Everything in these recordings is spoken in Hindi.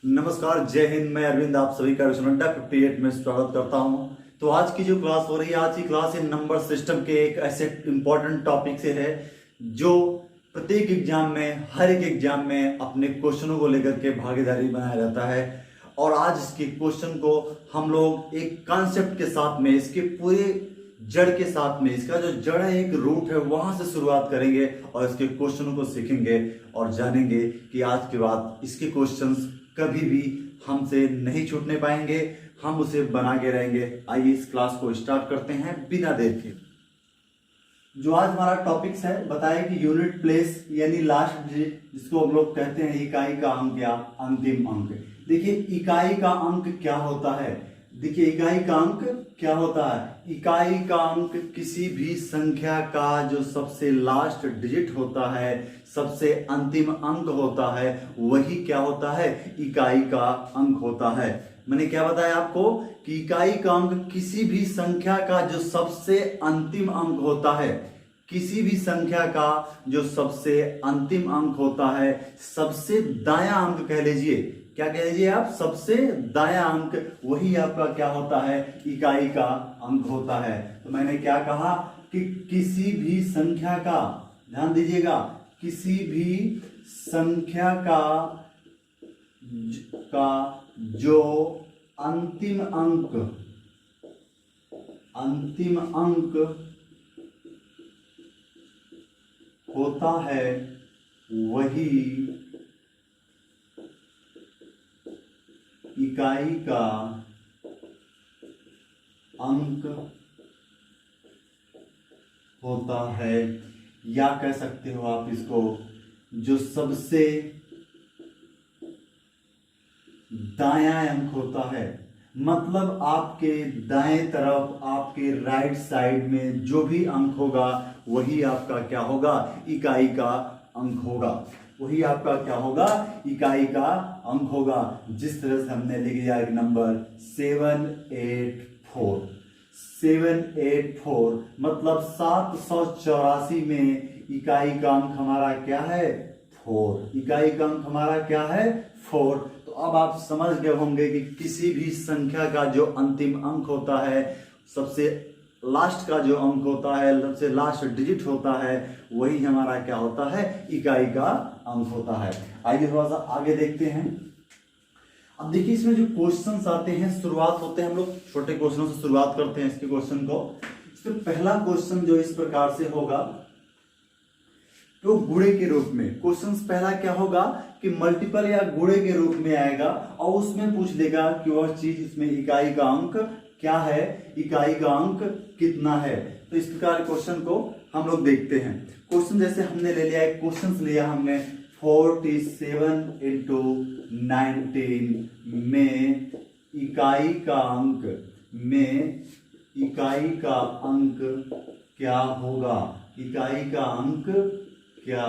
नमस्कार, जय हिंद। मैं अरविंद आप सभी का स्टूडेंट 58 में स्वागत करता हूं। तो आज की जो क्लास हो रही है, आज की क्लास इन नंबर सिस्टम के एक ऐसे इंपॉर्टेंट टॉपिक से है जो प्रत्येक एग्जाम में, हर एक एग्जाम में अपने क्वेश्चनों को लेकर के भागीदारी बनाया जाता है। और आज इसके क्वेश्चन को हम लोग एक कॉन्सेप्ट के साथ में, इसके पूरे जड़ के साथ में, इसका जो जड़ है, एक रूट है, वहां से शुरुआत करेंगे और इसके क्वेश्चनों को सीखेंगे और जानेंगे कि आज के बाद इसके क्वेश्चंस कभी भी हमसे नहीं छूटने पाएंगे, हम उसे बना के रहेंगे। आइए इस क्लास को स्टार्ट करते हैं बिना देर के। जो आज हमारा टॉपिक्स है, बताया कि यूनिट प्लेस यानी लास्ट डिजिट, जिसको हम लोग कहते हैं इकाई का अंक या अंतिम अंक। देखिए इकाई का अंक क्या होता है। देखिए इकाई का अंक क्या होता है। इकाई का अंक किसी भी संख्या का जो सबसे लास्ट डिजिट होता है, सबसे अंतिम अंक होता है, वही क्या होता है, इकाई का अंक होता है। मैंने क्या बताया आपको कि इकाई का अंक किसी भी संख्या का जो सबसे अंतिम अंक होता है, किसी भी संख्या का जो सबसे अंतिम अंक होता है, सबसे दायां अंक कह लीजिए, क्या कह लीजिए आप, सबसे दायां अंक, वही आपका क्या होता है, इकाई का अंक होता है। तो मैंने क्या कहा कि किसी भी संख्या का, ध्यान दीजिएगा, किसी भी संख्या का जो अंतिम अंक होता है, वही इकाई का अंक होता है। या कह सकते हो आप इसको, जो सबसे दायां अंक होता है, मतलब आपके दाएं तरफ, आपके राइट साइड में जो भी अंक होगा, वही आपका क्या होगा, इकाई का अंक होगा। वही आपका क्या होगा, इकाई का अंक होगा। जिस तरह से हमने लिख दिया एक नंबर 784, 784 मतलब 784 में इकाई का अंक हमारा क्या है, 4। इकाई का अंक हमारा क्या है, 4। तो अब आप समझ गए होंगे कि किसी भी संख्या का जो अंतिम अंक होता है, सबसे लास्ट का जो अंक होता है, सबसे लास्ट डिजिट होता है, वही हमारा क्या होता है, इकाई का अंक होता है। आइए थोड़ा सा आगे देखते हैं। अब देखिए इसमें जो क्वेश्चंस आते हैं, शुरुआत होते हैं, हम लोग छोटे क्वेश्चनों से शुरुआत करते हैं इसके क्वेश्चन को। इसमें पहला क्वेश्चन जो इस प्रकार से होगा, तो गुणे के रूप में क्वेश्चन पहला क्या होगा कि मल्टीपल या गुणे के रूप में आएगा और उसमें पूछ देगा कि वह चीज, इसमें इकाई का अंक क्या है, इकाई का अंक कितना है। तो इस प्रकार क्वेश्चन को हम लोग देखते हैं। क्वेश्चन जैसे हमने ले लिया, एक क्वेश्चन लिया हमने 47 इंटू 19 में इकाई का अंक क्या होगा, इकाई का अंक क्या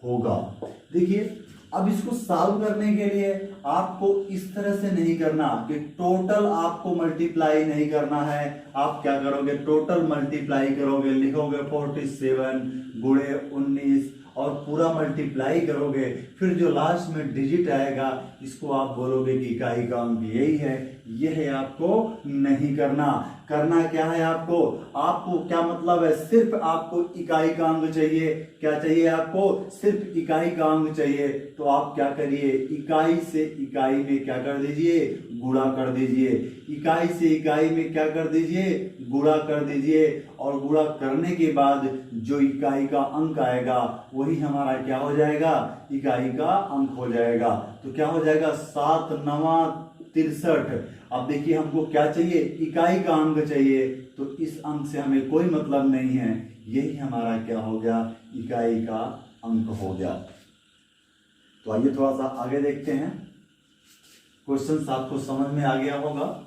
होगा। देखिए अब इसको सॉल्व करने के लिए आपको इस तरह से नहीं करना कि टोटल आपको मल्टीप्लाई नहीं करना है। आप क्या करोगे, टोटल मल्टीप्लाई करोगे, लिखोगे 47 गुणे 19 और पूरा मल्टीप्लाई करोगे, फिर जो लास्ट में डिजिट आएगा इसको आप बोलोगे कि इकाई का अंक यही है। यह आपको नहीं करना। करना क्या है आपको, आपको क्या मतलब है, सिर्फ आपको इकाई का अंक चाहिए। क्या चाहिए आपको, सिर्फ इकाई का अंक चाहिए। तो आप क्या करिए, इकाई से इकाई में क्या कर दीजिए, गुणा कर दीजिए। इकाई से इकाई में क्या कर दीजिए, गुणा कर दीजिए। और गुणा करने के बाद जो इकाई का अंक आएगा, वही हमारा क्या हो जाएगा, इकाई का अंक हो जाएगा। तो क्या हो जाएगा, 7 9 63। अब देखिए हमको क्या चाहिए, इकाई का अंक चाहिए। तो इस अंक से हमें कोई मतलब नहीं है, यही हमारा क्या हो गया, इकाई का अंक हो गया। तो आइए थोड़ा सा आगे देखते हैं। क्वेश्चन आपको समझ में आ गया होगा।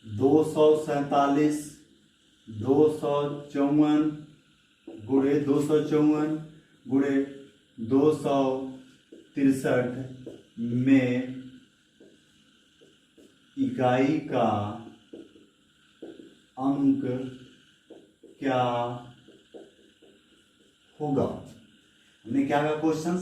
दो सौ 254 गुणे 254 गुणे 263 में इकाई का अंक क्या होगा। हमने क्या कहा क्वेश्चन,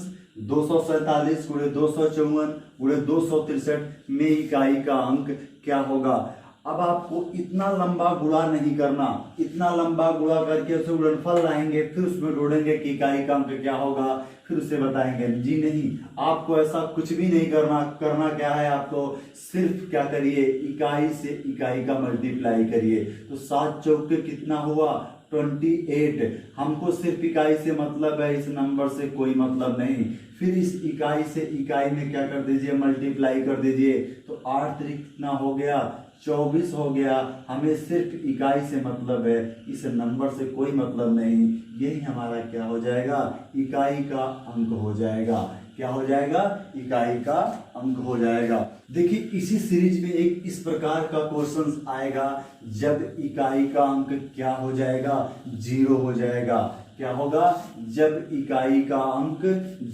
247 गुणे 254 गुणे 263 में इकाई का अंक क्या होगा। अब आपको इतना लंबा गुणा नहीं करना, इतना लंबा गुणा करके उसे गुणनफल लाएंगे, फिर उसमें ढूंढेंगे कि इकाई का अंक क्या होगा, फिर उसे बताएंगे। जी नहीं, आपको ऐसा कुछ भी नहीं करना। करना क्या है, आपको सिर्फ क्या करिए, इकाई से इकाई का मल्टीप्लाई करिए। तो 7 चौके कितना हुआ, 28। हमको सिर्फ इकाई से मतलब है, इस नंबर से कोई मतलब नहीं। फिर इस इकाई से इकाई में क्या कर दीजिए, मल्टीप्लाई कर दीजिए। तो 8 त्रिक कितना हो गया, 24 हो गया। हमें सिर्फ इकाई से मतलब है, इस नंबर से कोई मतलब नहीं। यही हमारा क्या हो जाएगा, इकाई का अंक हो जाएगा। क्या हो जाएगा, इकाई का अंक हो जाएगा। देखिए इसी सीरीज में एक इस प्रकार का क्वेश्चन आएगा, जब इकाई का अंक क्या हो जाएगा, 0 हो जाएगा। क्या होगा, जब इकाई का अंक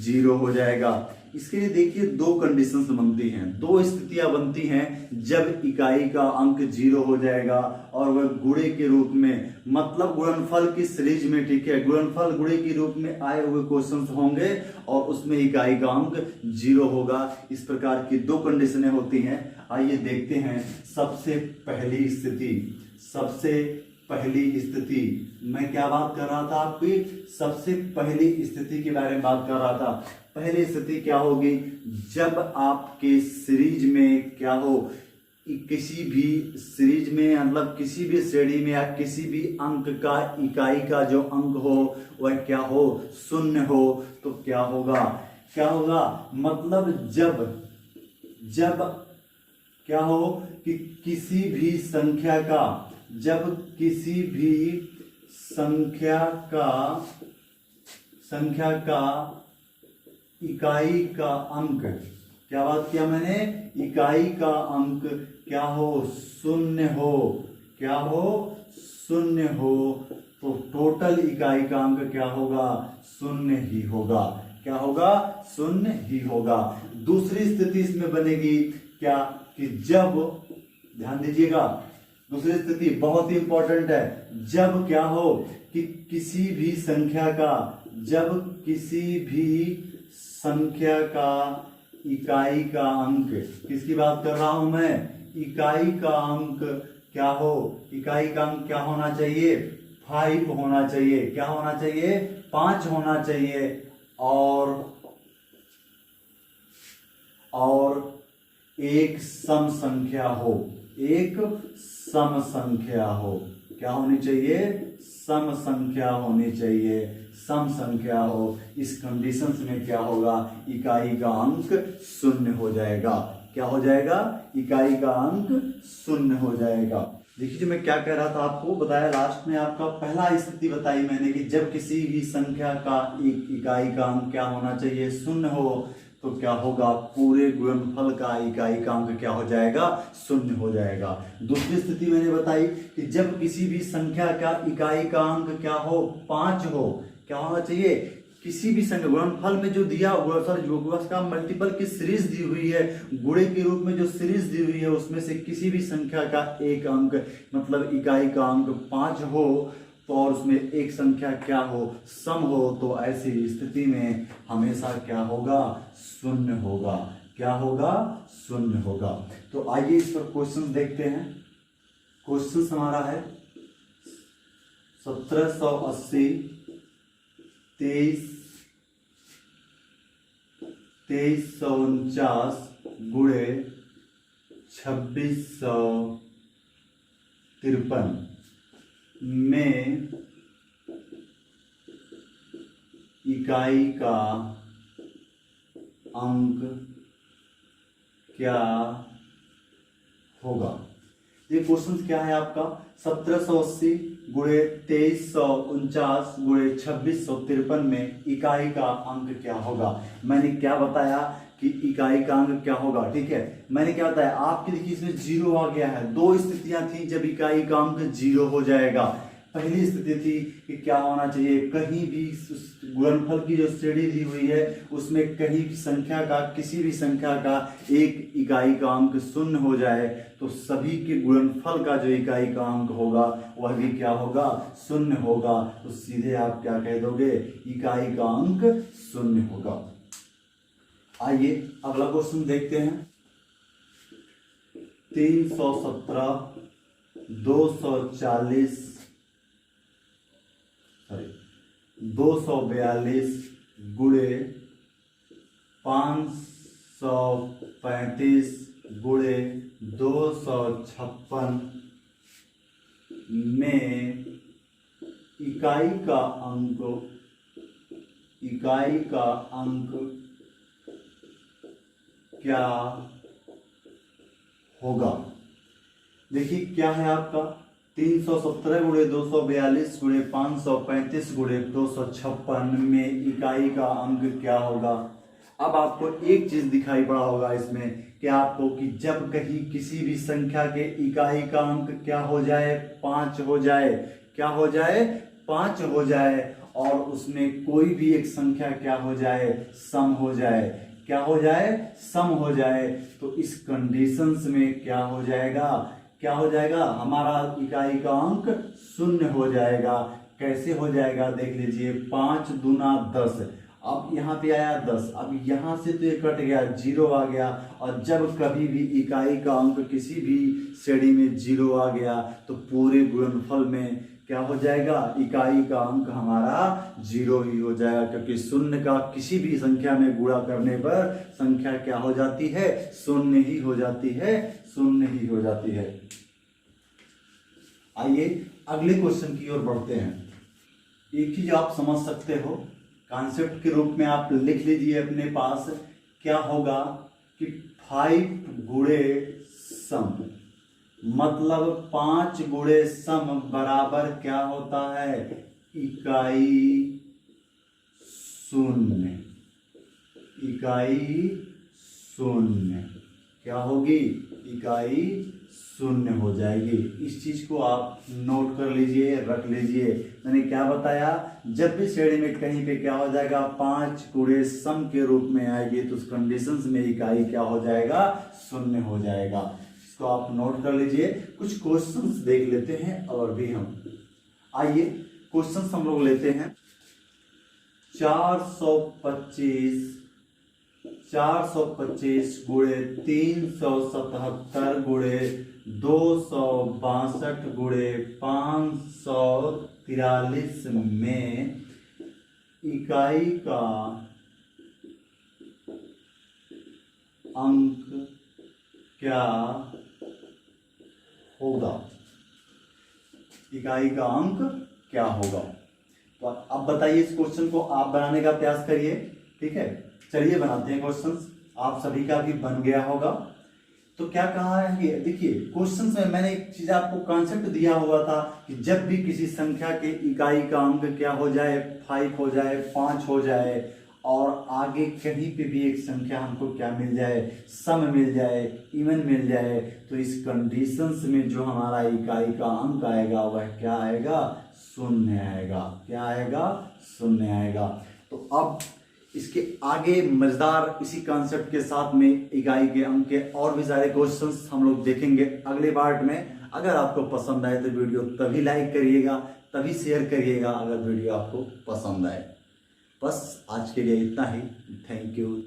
0 हो जाएगा। इसके लिए देखिए 2 कंडीशंस बनती हैं, 2 स्थितियां बनती हैं जब इकाई का अंक 0 हो जाएगा और वह गुणे के रूप में, मतलब गुणनफल की सीरीज में, ठीक है, गुणनफल गुणे के रूप में आए हुए क्वेश्चंस होंगे और उसमें इकाई का अंक 0 होगा। इस प्रकार की 2 कंडीशनें होती हैं। आइए देखते हैं सबसे पहली स्थिति। सबसे पहली स्थिति मैं क्या बात कर रहा था, आपकी सबसे पहली स्थिति के बारे में बात कर रहा था। पहली स्थिति क्या होगी, जब आपके सीरीज में क्या हो, किसी भी सीरीज में, मतलब किसी भी श्रेणी में या किसी भी अंक का, इकाई का जो अंक हो वह क्या हो, 0 हो। तो क्या होगा, क्या होगा, मतलब जब क्या हो कि किसी भी संख्या का, जब किसी भी संख्या का इकाई का अंक, क्या बात किया मैंने, इकाई का अंक क्या हो, 0 हो। क्या हो, 0 हो। तो टोटल इकाई का अंक क्या होगा, 0 ही होगा। क्या होगा, 0 ही होगा। दूसरी स्थिति इसमें बनेगी क्या, कि जब, ध्यान दीजिएगा, दूसरी स्थिति बहुत ही इंपॉर्टेंट है। जब क्या हो कि किसी भी संख्या का, जब किसी भी संख्या का इकाई का अंक, किसकी बात कर रहा हूं मैं, इकाई का अंक क्या हो, इकाई का अंक क्या होना चाहिए, 5 होना चाहिए। क्या होना चाहिए, 5 होना चाहिए। और एक सम संख्या हो, एक सम संख्या हो। क्या होनी चाहिए, सम संख्या होनी चाहिए, सम संख्या हो। इस कंडीशन में क्या होगा, इकाई का अंक 0 हो जाएगा। क्या हो जाएगा, इकाई का अंक 0 हो जाएगा। देखिए जो मैं क्या कह रहा था, आपको बताया लास्ट में, आपका पहला स्थिति बताई मैंने कि जब किसी भी संख्या का एक इकाई का अंक क्या होना चाहिए, 0 हो। तो क्या होगा, पूरे गुणनफल का इकाई का अंक क्या हो जाएगा, 0 हो जाएगा। दूसरी स्थिति मैंने बताई कि जब किसी भी संख्या का इकाई का अंक क्या हो, 5 हो। क्या होना चाहिए, किसी भी संख्या, गुणनफल में जो दिया, उसका मल्टीपल की सीरीज दी हुई है, गुणे के रूप में जो सीरीज दी हुई है, उसमें से किसी भी संख्या का एक अंक, मतलब इकाई का अंक 5 हो, तो और उसमें एक संख्या क्या हो, सम हो, तो ऐसी स्थिति में हमेशा क्या होगा, 0 होगा। क्या होगा, 0 होगा। तो आइए इस पर क्वेश्चन देखते हैं। क्वेश्चन हमारा है 1780 2349 गुणे 2653 में इकाई का अंक क्या होगा। ये क्वेश्चन क्या है आपका, 1780 गुणे 2349 गुणे 2653 में इकाई का अंक क्या होगा। मैंने क्या बताया कि इकाई का अंक क्या होगा, ठीक है। मैंने क्या बताया आपके, देखिए इसमें 0 आ गया है। 2 स्थितियां थी जब इकाई का अंक 0 हो जाएगा। पहली स्थिति थी कि क्या होना चाहिए, कहीं भी गुणनफल की जो श्रेणी दी हुई है उसमें कहीं भी संख्या का, किसी भी संख्या का एक इकाई का अंक शून्य हो जाए तो सभी के गुणनफल का जो इकाई का अंक होगा वह भी क्या होगा, शून्य होगा। तो सीधे आप क्या कह दोगे, इकाई का अंक शून्य होगा। आइए अगला क्वेश्चन देखते हैं। 317 242 गुणे 535 गुणे 256 में इकाई का अंक क्या होगा। देखिए क्या है आपका 317 गुणे 242 गुणे 535 गुणे 256 में इकाई का अंक क्या होगा। अब आपको एक चीज दिखाई पड़ा होगा इसमें कि आपको कि जब कहीं किसी भी संख्या के इकाई का अंक क्या हो जाए, 5 हो जाए, क्या हो जाए, 5 हो जाए, और उसमें कोई भी एक संख्या क्या हो जाए, सम हो जाए, क्या हो जाए, सम हो जाए, तो इस कंडीशंस में क्या हो जाएगा, क्या हो जाएगा, हमारा इकाई का अंक शून्य हो जाएगा। कैसे हो जाएगा देख लीजिए, 5 दूना 10, अब यहाँ पे आया 10, अब यहाँ से तो ये कट गया, 0 आ गया, और जब कभी भी इकाई का अंक किसी भी श्रेणी में 0 आ गया तो पूरे गुणनफल में क्या हो जाएगा, इकाई का अंक हमारा 0 ही हो जाएगा, क्योंकि शून्य का किसी भी संख्या में गुणा करने पर संख्या क्या हो जाती है, शून्य ही हो जाती है, शून्य ही हो जाती है। आइए अगले क्वेश्चन की ओर बढ़ते हैं। एक चीज आप समझ सकते हो, कॉन्सेप्ट के रूप में आप लिख लीजिए अपने पास, क्या होगा कि 5 गुणे सम, मतलब 5 गुणे सम बराबर क्या होता है, इकाई शून्य, इकाई शून्य, क्या होगी, इकाई शून्य हो जाएगी। इस चीज को आप नोट कर लीजिए, रख लीजिए। मैंने क्या बताया, जब भी श्रेणी में कहीं पे क्या हो जाएगा, 5 गुणे सम के रूप में आएगी तो उस कंडीशंस में इकाई क्या हो जाएगा, शून्य हो जाएगा। इसको आप नोट कर लीजिए। कुछ क्वेश्चंस देख लेते हैं और भी हम, आइए क्वेश्चंस हम लोग लेते हैं। 425 गुणे 377 गुणे 262 गुणे 543 में इकाई का अंक क्या होगा, इकाई का अंक क्या होगा। तो अब बताइए, इस क्वेश्चन को आप बनाने का प्रयास करिए, ठीक है। चलिए बनाते हैं क्वेश्चंस, आप सभी का भी बन गया होगा। तो क्या कहा है ये देखिए, क्वेश्चंस में मैंने एक चीज आपको कॉन्सेप्ट दिया हुआ था कि जब भी किसी संख्या के इकाई का अंक क्या हो जाए, 5 हो जाए, 5 हो जाए, और आगे कहीं पे भी एक संख्या हमको क्या मिल जाए, सम मिल जाए, इवन मिल जाए, तो इस कंडीशंस में जो हमारा इकाई का अंक आएगा वह क्या आएगा, शून्य आएगा। क्या आएगा, शून्य आएगा। तो अब इसके आगे मजेदार इसी कॉन्सेप्ट के साथ में इकाई के अंक के और भी सारे क्वेश्चंस हम लोग देखेंगे अगले पार्ट में। अगर आपको पसंद आए तो वीडियो तभी लाइक करिएगा, तभी शेयर करिएगा अगर वीडियो आपको पसंद आए। बस आज के लिए इतना ही। Thank you.